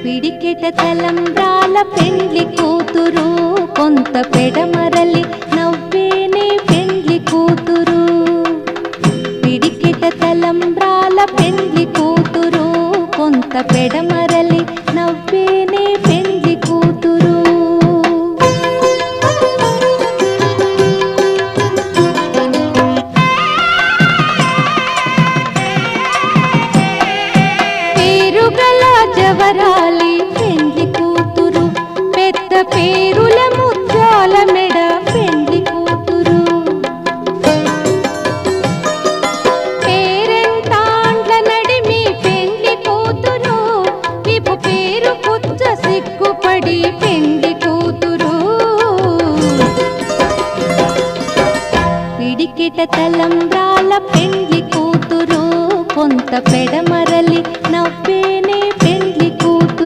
పిడికెట తలంబ్రాల పెండ్లి కూతురు కొంత పెడమరలి నవ్వేనే పెండ్లి కూతురు పిడికెట తలంబ్రాల పెండ్లి కూతురు కొంత పెడమరలి నవ్వేనే పెండ్లి కూతురు పేరుగల జవరాలి పెండ్లి కూతురు పెద్ద పేరుల ముత్యాల మెడ పెండ్లి కూతురు పేరెంతాండ్ల నడిమి పెండ్లి కూతురు విపు పేరు పుచ్చ సిగ్గుపడి పెండ్లి కూతురు పిడికిట తలంబ్రాల పెండ్లి కూతురు కొంత పెడమరలి